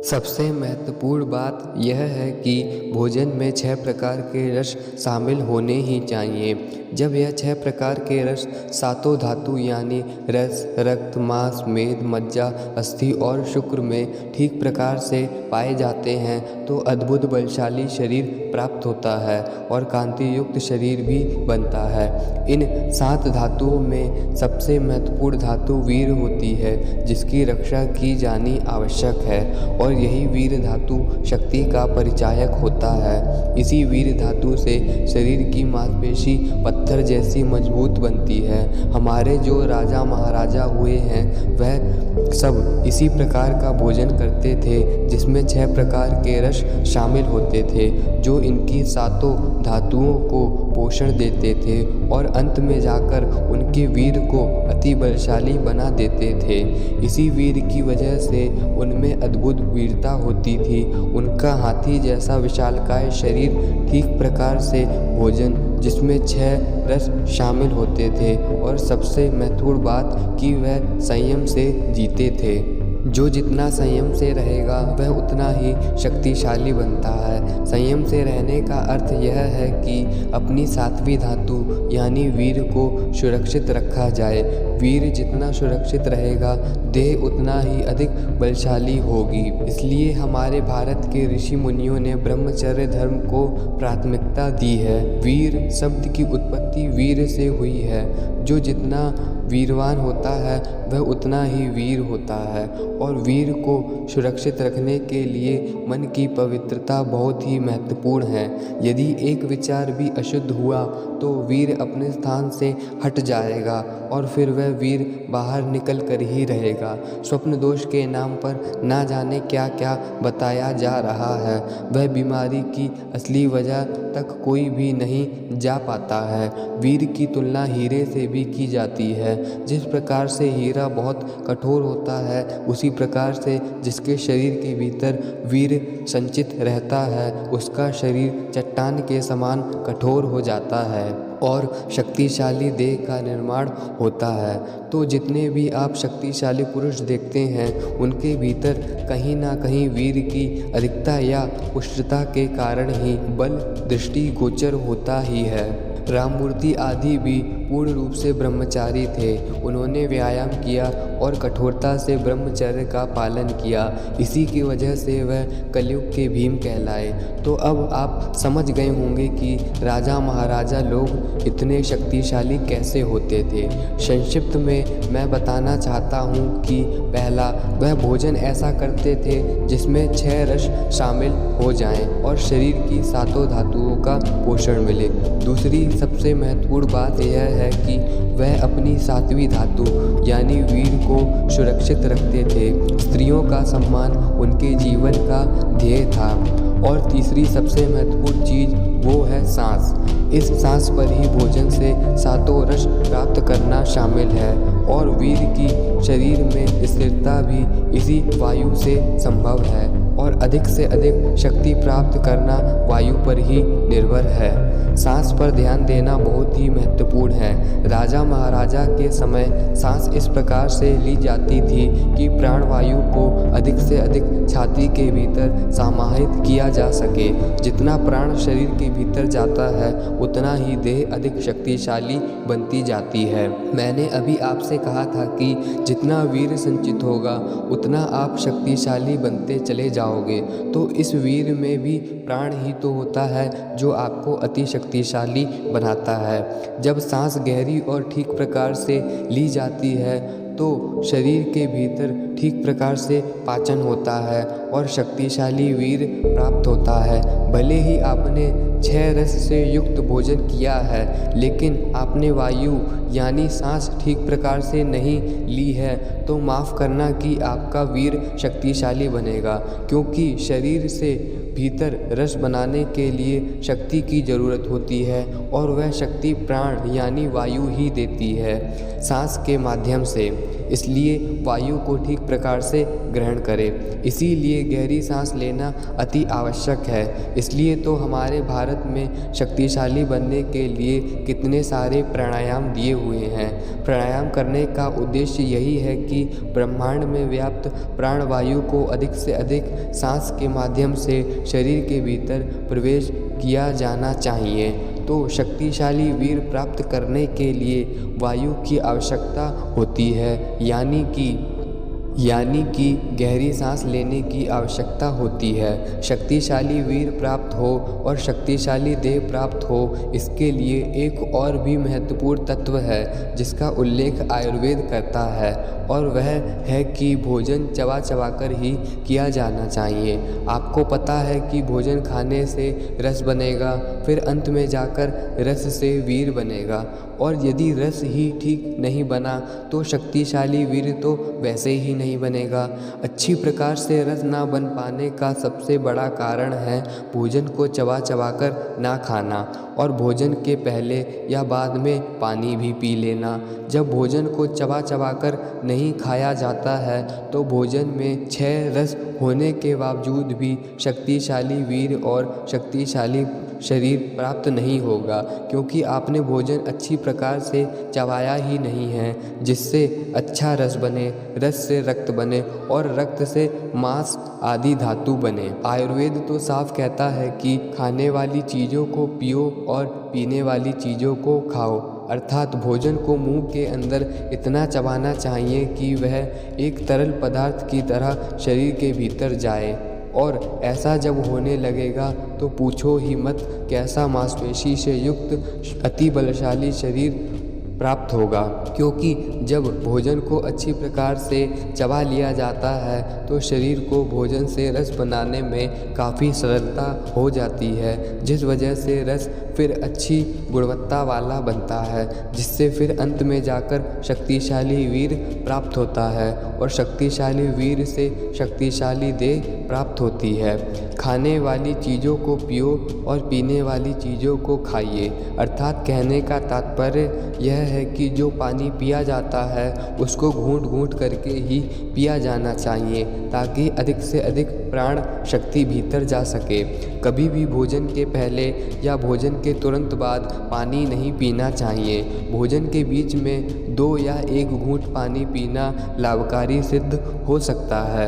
सबसे महत्वपूर्ण बात यह है कि भोजन में 6 प्रकार के रस शामिल होने ही चाहिए। जब यह 6 प्रकार के रस सातों धातु यानी रस, रक्त, मांस, मेद, मज्जा, अस्थि और शुक्र में ठीक प्रकार से पाए जाते हैं तो अद्भुत बलशाली शरीर प्राप्त होता है और कांति युक्त शरीर भी बनता है। इन 7 धातुओं में सबसे महत्वपूर्ण धातु वीर होती है, जिसकी रक्षा की जानी आवश्यक है और यही वीर धातु शक्ति का परिचायक होता है। इसी वीर धातु से शरीर की मांसपेशी पत्थर जैसी मजबूत बनती है। हमारे जो राजा महाराजा हुए हैं वह सब इसी प्रकार का भोजन करते थे, जिसमें 6 प्रकार के रस शामिल होते थे, जो इनकी सातों धातुओं को पोषण देते थे और अंत में जाकर उनके वीर को अति बलशाली बना देते थे। इसी वीर की वजह से उनमें अद्भुत वीरता होती थी। उनका हाथी जैसा विशालकाय शरीर ठीक प्रकार से भोजन जिसमें 6 रस शामिल होते थे और सबसे महत्वपूर्ण बात कि वह संयम से जीते थे। जो जितना संयम से रहेगा वह उतना ही शक्तिशाली बनता है। संयम से रहने का अर्थ यह है कि अपनी 7वीं धातु यानी वीर को सुरक्षित रखा जाए। वीर जितना सुरक्षित रहेगा देह उतना ही अधिक बलशाली होगी। इसलिए हमारे भारत के ऋषि मुनियों ने ब्रह्मचर्य धर्म को प्राथमिकता दी है। वीर शब्द की उत्पत्ति वीर से हुई है। जो जितना वीरवान होता है वह उतना ही वीर होता है और वीर को सुरक्षित रखने के लिए मन की पवित्रता बहुत ही महत्वपूर्ण है। यदि एक विचार भी अशुद्ध हुआ तो वीर अपने स्थान से हट जाएगा और फिर वह वीर बाहर निकल कर ही रहेगा। स्वप्न दोष के नाम पर ना जाने क्या क्या बताया जा रहा है। वह बीमारी की असली वजह तक कोई भी नहीं जा पाता है। वीर की तुलना हीरे से भी की जाती है। जिस प्रकार से हीरा बहुत कठोर होता है, उसी प्रकार से जिसके शरीर के भीतर वीर संचित रहता है उसका शरीर चट्टान के समान कठोर हो जाता है और शक्तिशाली देह का निर्माण होता है। तो जितने भी आप शक्तिशाली पुरुष देखते हैं उनके भीतर कहीं ना कहीं वीर की अधिकता या पुष्टता के कारण ही बल दृष्टि गोचर होता ही है। राममूर्ति आदि भी पूर्ण रूप से ब्रह्मचारी थे। उन्होंने व्यायाम किया और कठोरता से ब्रह्मचर्य का पालन किया। इसी की वजह से वह कलयुग के भीम कहलाए। तो अब आप समझ गए होंगे कि राजा महाराजा लोग इतने शक्तिशाली कैसे होते थे। संक्षिप्त में मैं बताना चाहता हूँ कि पहला, वह भोजन ऐसा करते थे जिसमें 6 रस शामिल हो जाएं और शरीर की सातों धातुओं का पोषण मिले। दूसरी सबसे महत्वपूर्ण बात यह है कि वह अपनी 7वीं धातु यानी वीर को सुरक्षित रखते थे। स्त्रियों का सम्मान उनके जीवन का ध्येय था। और तीसरी सबसे महत्वपूर्ण चीज़ वो है सांस। इस सांस पर ही भोजन से सातों रस प्राप्त करना शामिल है और वीर की शरीर में स्थिरता भी इसी वायु से संभव है और अधिक से अधिक शक्ति प्राप्त करना वायु पर ही निर्भर है। सांस पर ध्यान देना बहुत ही महत्वपूर्ण है। राजा महाराजा के समय सांस इस प्रकार से ली जाती थी कि प्राणवायु को अधिक से अधिक छाती के भीतर समाहित किया जा सके। जितना प्राण शरीर के भीतर जाता है उतना ही देह अधिक शक्तिशाली बनती जाती है। मैंने अभी आपसे कहा था कि जितना वीर संचित होगा उतना आप शक्तिशाली बनते चले जाओगे। तो इस वीर में भी प्राण ही तो होता है जो आपको अति शक्तिशाली बनाता है। जब सांस गहरी और ठीक प्रकार से ली जाती है तो शरीर के भीतर ठीक प्रकार से पाचन होता है और शक्तिशाली वीर प्राप्त होता है। भले ही आपने 6 रस से युक्त भोजन किया है लेकिन आपने वायु यानी सांस ठीक प्रकार से नहीं ली है तो माफ़ करना कि आपका वीर शक्तिशाली बनेगा, क्योंकि शरीर से भीतर रस बनाने के लिए शक्ति की ज़रूरत होती है और वह शक्ति प्राण यानी वायु ही देती है सांस के माध्यम से। इसलिए वायु को ठीक प्रकार से ग्रहण करें। इसीलिए गहरी सांस लेना अति आवश्यक है। इसलिए तो हमारे भारत में शक्तिशाली बनने के लिए कितने सारे प्राणायाम दिए हुए हैं। प्राणायाम करने का उद्देश्य यही है कि ब्रह्मांड में व्याप्त प्राणवायु को अधिक से अधिक सांस के माध्यम से शरीर के भीतर प्रवेश किया जाना चाहिए। तो शक्तिशाली वीर प्राप्त करने के लिए वायु की आवश्यकता होती है, यानी कि गहरी सांस लेने की आवश्यकता होती है। शक्तिशाली वीर प्राप्त हो और शक्तिशाली देह प्राप्त हो, इसके लिए एक और भी महत्वपूर्ण तत्व है जिसका उल्लेख आयुर्वेद करता है, और वह है कि भोजन चबा चबा कर ही किया जाना चाहिए। आपको पता है कि भोजन खाने से रस बनेगा, फिर अंत में जाकर रस से वीर बनेगा, और यदि रस ही ठीक नहीं बना तो शक्तिशाली वीर तो वैसे ही नहीं बनेगा। अच्छी प्रकार से रस ना बन पाने का सबसे बड़ा कारण है भोजन को चबा चबा कर ना खाना, और भोजन के पहले या बाद में पानी भी पी लेना। जब भोजन को चबा चबा कर नहीं खाया जाता है तो भोजन में 6 रस होने के बावजूद भी शक्तिशाली वीर और शक्तिशाली शरीर प्राप्त नहीं होगा, क्योंकि आपने भोजन अच्छी प्रकार से चबाया ही नहीं है, जिससे अच्छा रस बने, रस से रक्त बने और रक्त से मांस आदि धातु बने। आयुर्वेद तो साफ कहता है कि खाने वाली चीज़ों को पियो और पीने वाली चीज़ों को खाओ, अर्थात भोजन को मुंह के अंदर इतना चबाना चाहिए कि वह एक तरल पदार्थ की तरह शरीर के भीतर जाए, और ऐसा जब होने लगेगा तो पूछो ही मत कैसा मांसपेशी से युक्त अति बलशाली शरीर प्राप्त होगा। क्योंकि जब भोजन को अच्छी प्रकार से चबा लिया जाता है तो शरीर को भोजन से रस बनाने में काफ़ी सरलता हो जाती है, जिस वजह से रस फिर अच्छी गुणवत्ता वाला बनता है, जिससे फिर अंत में जाकर शक्तिशाली वीर प्राप्त होता है, और शक्तिशाली वीर से शक्तिशाली देह प्राप्त होती है। खाने वाली चीज़ों को पियो और पीने वाली चीज़ों को खाइए, अर्थात कहने का तात्पर्य यह है कि जो पानी पिया जाता है उसको घूंट घूंट करके ही पिया जाना चाहिए, ताकि अधिक से अधिक प्राण शक्ति भीतर जा सके। कभी भी भोजन के पहले या भोजन के तुरंत बाद पानी नहीं पीना चाहिए। भोजन के बीच में 2 या 1 घूंट पानी पीना लाभकारी सिद्ध हो सकता है।